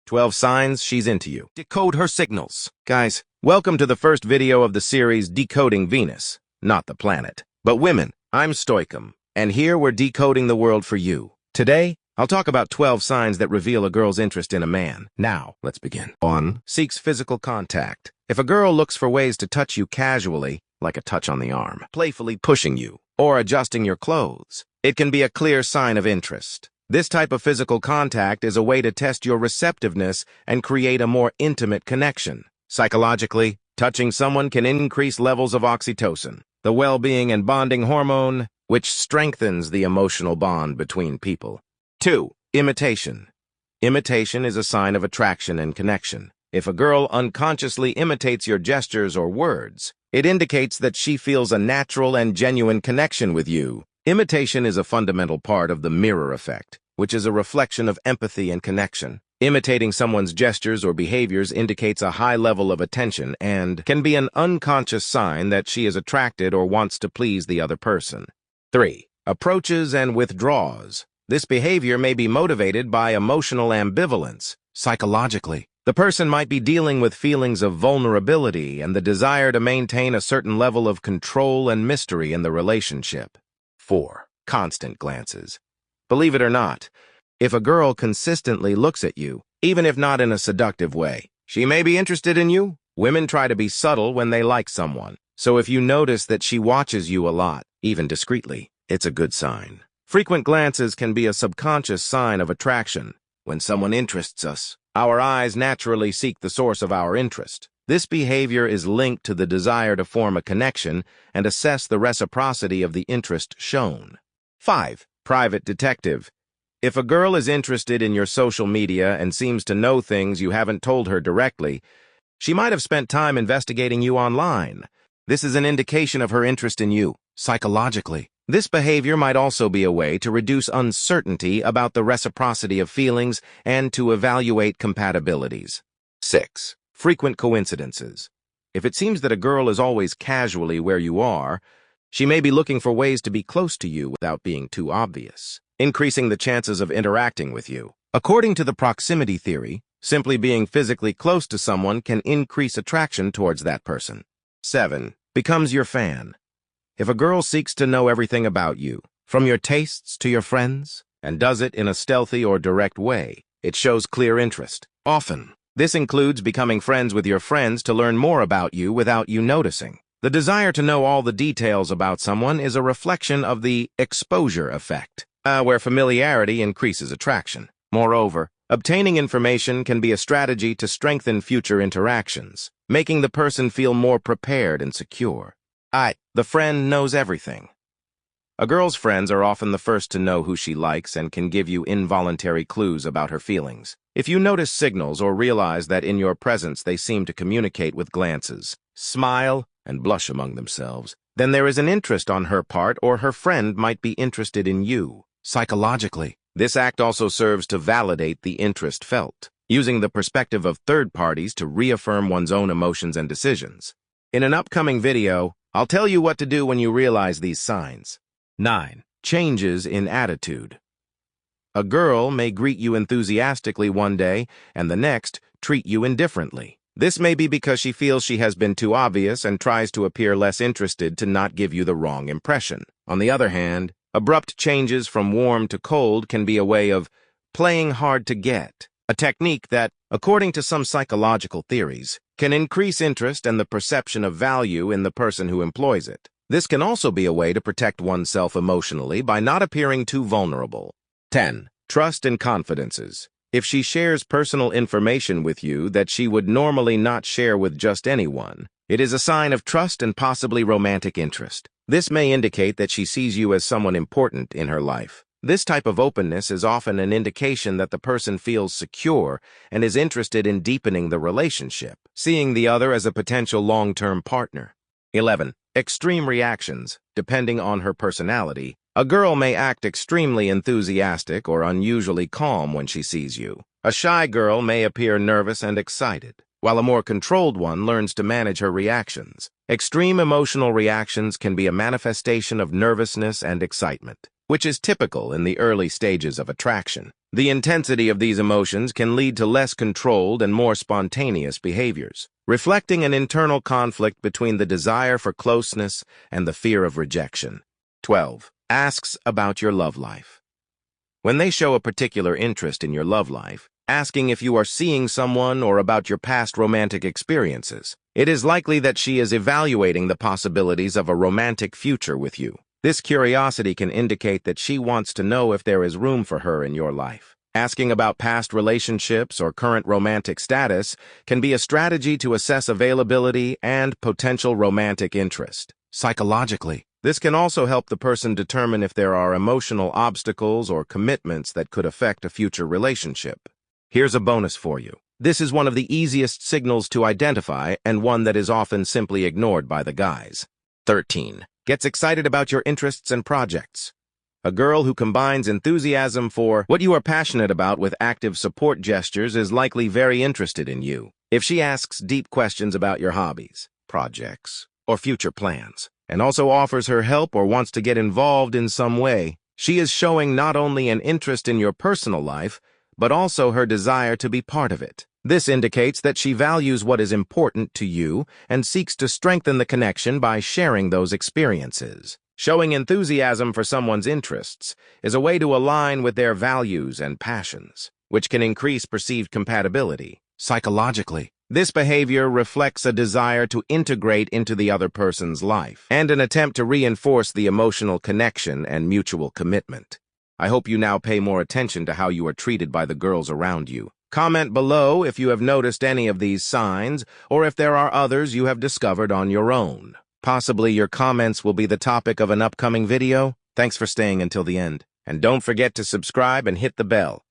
12 signs she's into you. Decode her signals. Guys, welcome to the first video of the series Decoding Venus, not the planet, but women. I'm Stoikum, and here we're decoding the world for you. Today, I'll talk about 12 signs that reveal a girl's interest in a man. Now, let's begin. 1. Seeks physical contact. If a girl looks for ways to touch you casually, like a touch on the arm, playfully pushing you, or adjusting your clothes, it can be a clear sign of interest. This type of physical contact is a way to test your receptiveness and create a more intimate connection. Psychologically, touching someone can increase levels of oxytocin, the well-being and bonding hormone, which strengthens the emotional bond between people. 2. Imitation. Imitation is a sign of attraction and connection. If a girl unconsciously imitates your gestures or words, it indicates that she feels a natural and genuine connection with you. Imitation is a fundamental part of the mirror effect, which is a reflection of empathy and connection. Imitating someone's gestures or behaviors indicates a high level of attention and can be an unconscious sign that she is attracted or wants to please the other person. 3. Approaches and withdraws. This behavior may be motivated by emotional ambivalence. Psychologically, the person might be dealing with feelings of vulnerability and the desire to maintain a certain level of control and mystery in the relationship. 4. Constant glances. Believe it or not, if a girl consistently looks at you, even if not in a seductive way, she may be interested in you. Women try to be subtle when they like someone, so if you notice that she watches you a lot, even discreetly, it's a good sign. Frequent glances can be a subconscious sign of attraction. When someone interests us, our eyes naturally seek the source of our interest. This behavior is linked to the desire to form a connection and assess the reciprocity of the interest shown. 5. Private detective. If a girl is interested in your social media and seems to know things you haven't told her directly, she might have spent time investigating you online. This is an indication of her interest in you. Psychologically, this behavior might also be a way to reduce uncertainty about the reciprocity of feelings and to evaluate compatibilities. 6. Frequent coincidences. If it seems that a girl is always casually where you are, she may be looking for ways to be close to you without being too obvious, increasing the chances of interacting with you. According to the proximity theory, simply being physically close to someone can increase attraction towards that person. 7. Becomes your fan. If a girl seeks to know everything about you, from your tastes to your friends, and does it in a stealthy or direct way, it shows clear interest. Often, this includes becoming friends with your friends to learn more about you without you noticing. The desire to know all the details about someone is a reflection of the exposure effect, where familiarity increases attraction. Moreover, obtaining information can be a strategy to strengthen future interactions, making the person feel more prepared and secure. The friend knows everything. A girl's friends are often the first to know who she likes and can give you involuntary clues about her feelings. If you notice signals or realize that in your presence they seem to communicate with glances, smile, and blush among themselves, then there is an interest on her part or her friend might be interested in you. Psychologically, this act also serves to validate the interest felt, using the perspective of third parties to reaffirm one's own emotions and decisions. In an upcoming video, I'll tell you what to do when you realize these signs. 9. Changes in attitude. A girl may greet you enthusiastically one day and the next treat you indifferently. This may be because she feels she has been too obvious and tries to appear less interested to not give you the wrong impression. On the other hand, abrupt changes from warm to cold can be a way of playing hard to get, a technique that, according to some psychological theories, can increase interest and the perception of value in the person who employs it. This can also be a way to protect oneself emotionally by not appearing too vulnerable. 10. Trust and confidences. If she shares personal information with you that she would normally not share with just anyone, it is a sign of trust and possibly romantic interest. This may indicate that she sees you as someone important in her life. This type of openness is often an indication that the person feels secure and is interested in deepening the relationship, seeing the other as a potential long-term partner. 11. Extreme reactions. Depending on her personality, a girl may act extremely enthusiastic or unusually calm when she sees you. A shy girl may appear nervous and excited, while a more controlled one learns to manage her reactions. Extreme emotional reactions can be a manifestation of nervousness and excitement. which is typical in the early stages of attraction. The intensity of these emotions can lead to less controlled and more spontaneous behaviors, reflecting an internal conflict between the desire for closeness and the fear of rejection. 12. Asks about your love life. When they show a particular interest in your love life, asking if you are seeing someone or about your past romantic experiences, it is likely that she is evaluating the possibilities of a romantic future with you. This curiosity can indicate that she wants to know if there is room for her in your life. Asking about past relationships or current romantic status can be a strategy to assess availability and potential romantic interest. Psychologically, this can also help the person determine if there are emotional obstacles or commitments that could affect a future relationship. Here's a bonus for you. This is one of the easiest signals to identify and one that is often simply ignored by the guys. 13. Gets excited about your interests and projects. A girl who combines enthusiasm for what you are passionate about with active support gestures is likely very interested in you. If she asks deep questions about your hobbies, projects, or future plans, and also offers her help or wants to get involved in some way, she is showing not only an interest in your personal life, but also her desire to be part of it. This indicates that she values what is important to you and seeks to strengthen the connection by sharing those experiences. Showing enthusiasm for someone's interests is a way to align with their values and passions, which can increase perceived compatibility. Psychologically, this behavior reflects a desire to integrate into the other person's life and an attempt to reinforce the emotional connection and mutual commitment. I hope you now pay more attention to how you are treated by the girls around you. Comment below if you have noticed any of these signs or if there are others you have discovered on your own. Possibly your comments will be the topic of an upcoming video. Thanks for staying until the end. And don't forget to subscribe and hit the bell